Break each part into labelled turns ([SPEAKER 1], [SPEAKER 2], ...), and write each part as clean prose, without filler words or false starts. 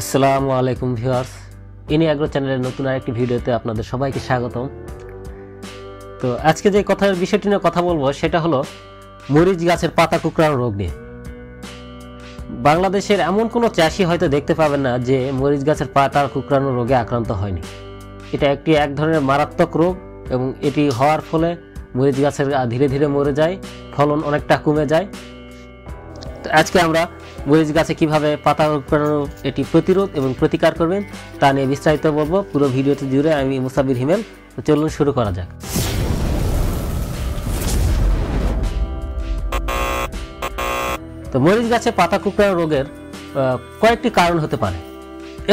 [SPEAKER 1] আসসালামু আলাইকুম ভিউয়ার্স, ইনি অ্যাগ্রো চ্যানেলের নতুন আরেকটি ভিডিওতে আপনাদের সবাইকে স্বাগতম। তো আজকে যে বিষয়টি নিয়ে কথা বলবো সেটা হলো মরিচ গাছের পাতা কুঁকড়ানো রোগ নিয়ে। বাংলাদেশের এমন কোনো চাষি হয়তো দেখতে পাবেন না যে মরিচ গাছের পাতা কুঁকড়ানো রোগে আক্রান্ত হয়নি। এটা এক ধরনের মারাত্মক রোগ এবং এটি হওয়ার ফলে মরিচ গাছের ধীরে ধীরে মরে যায়, ফলন অনেকটা কমে যায়। তো আজকে আমরা মরিচ গাছে কিভাবে পাতা কুঁকড়ানো এটি প্রতিরোধ এবং প্রতিকার করবেন তা নিয়ে বিস্তারিত বলবো পুরো ভিডিওতে জুড়ে। আমি মুসাবির হিমেল। তো চলুন শুরু করা যাক। তো মরিচ গাছে পাতা কুঁকড়ানো রোগের কয়েকটি কারণ হতে পারে।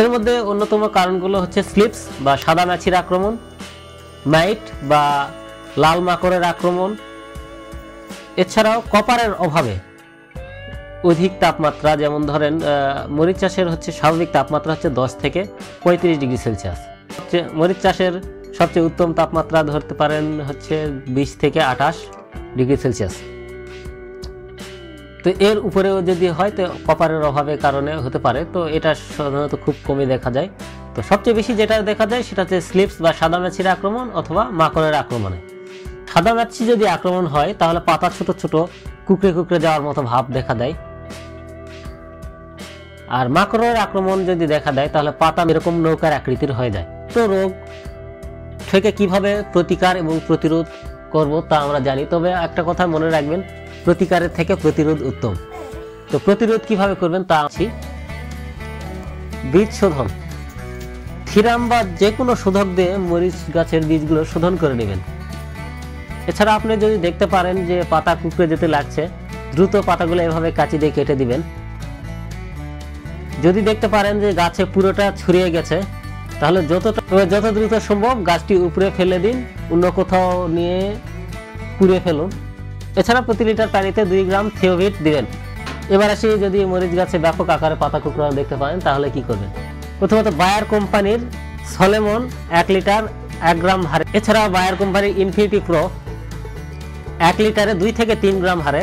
[SPEAKER 1] এর মধ্যে অন্যতম কারণগুলো হচ্ছে স্লিপস বা সাদা মাছির আক্রমণ, মাইট বা লাল মাকড়ের আক্রমণ, এছাড়াও কপারের অভাবে অধিক তাপমাত্রা, যেমন ধরেন মরিচ চাষের স্বাভাবিক তাপমাত্রা 10 থেকে 35 ডিগ্রি সেলসিয়াস। মরিচ চাষের সবচেয়ে উত্তম তাপমাত্রা ধরতে পারেন 20 থেকে 28 ডিগ্রি সেলসিয়াস। তো এর উপরেও যদি হয় তো কপারের অভাবের কারণে হতে পারে। তো এটা সাধারণত খুব কমই দেখা যায়। তো সবচেয়ে বেশি যেটা দেখা যায় সেটা হচ্ছে স্লিপস বা সাদা মাছির আক্রমণ অথবা মাকড়ের আক্রমণে। সাদা মাছি যদি আক্রমণ হয় তাহলে পাতা ছোট ছোট কুকড়ে কুকড়ে যাওয়ার মতো ভাব দেখা দেয়। আর মাকড়ের আক্রমণ যদি দেখা দেয় তাহলে পাতা এরকম নৌকার আকৃতির হয়ে যায়। তো রোগ থেকে কিভাবে প্রতিকার এবং প্রতিরোধ করব তা আমরা জানি, তবে একটা কথা মনে রাখবেন, প্রতিকারের থেকে প্রতিরোধ উত্তম। তো প্রতিরোধ কিভাবে করবেন তা আছি। বীজ শোধন, থিরাম বা যে কোনো শোধক দিয়ে মরিচ গাছের বীজগুলো শোধন করে নেবেন। এছাড়া আপনি যদি দেখতে পারেন যে পাতা কুঁকড়ে যেতে লাগছে, দ্রুত পাতাগুলো এভাবে কাঁচি দিয়ে কেটে দিবেন। যদি দেখতে পারেন যে গাছে পুরোটা ছড়িয়ে গেছে তাহলে যত দ্রুত সম্ভব গাছটি উপরে ফেলে দিন, অন্য কোথাও নিয়ে পুড়ে ফেলুন। এছাড়া প্রতি লিটার পানিতে 2 গ্রাম থিওভিট দিবেন। এবার আসি, যদি মরিচ গাছে ব্যাপক আকারে পাতা কুঁকড়ানো দেখতে পারেন তাহলে কি করবেন। প্রথমত বায়ার কোম্পানির সলেমন 1 লিটার 1 গ্রাম হারে, এছাড়া বায়ার কোম্পানির ইনফিনিটি প্রো 1 লিটারে 2 থেকে 3 গ্রাম হারে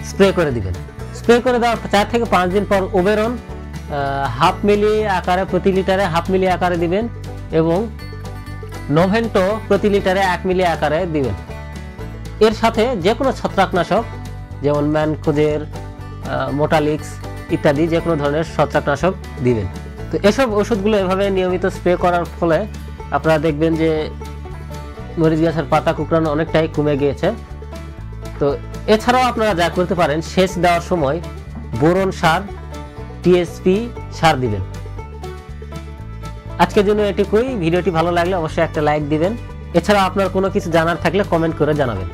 [SPEAKER 1] স্প্রে করে দিবেন। স্প্রে করে দেওয়ার 4 থেকে 5 দিন পর ওবেরন 1/2 মিলি আকারে প্রতি লিটারে 1/2 মিলি আকারে দিবেন এবং নোভেন্টো প্রতি লিটারে 1 মিলি আকারে দিবেন। এর সাথে যে কোনো ছত্রাকনাশক যেমন ম্যানকোজের, মোটালিক্স ইত্যাদি যে কোনো ধরনের ছত্রাকনাশক দিবেন। তো এসব ওষুধগুলো এভাবে নিয়মিত স্প্রে করার ফলে আপনারা দেখবেন যে মরিচ গাছের পাতা কুঁকড়ানো অনেকটাই কমে গিয়েছে। তো এছাড়াও আপনারা যা করতে পারেন, সেচ দেওয়ার সময় বোরন সার, টিএসপি সার দিবেন। আজকের জন্য এটুকুই। ভিডিওটি ভালো লাগলে অবশ্যই একটা লাইক দিবেন। এছাড়া আপনার কোনো কিছু জানার থাকলে কমেন্ট করে জানাবেন।